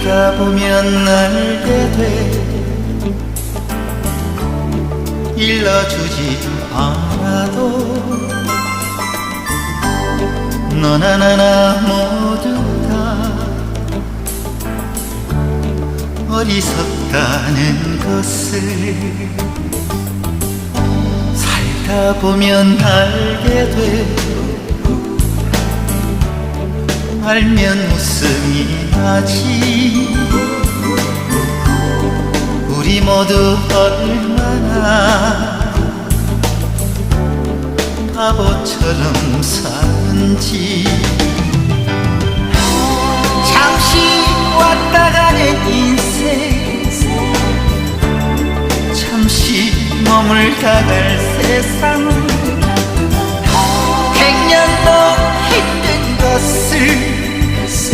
살다 보면 알게 돼 일러주지 않아도 너나 나나 모두 다 어리석다는 것을 살다 보면 알게 돼 알면 웃음이 나지 우리 모두 얼마나 바보처럼 사는지 잠시 왔다 가는 인생 잠시 머물다 갈 세상 100년도 힘든 것을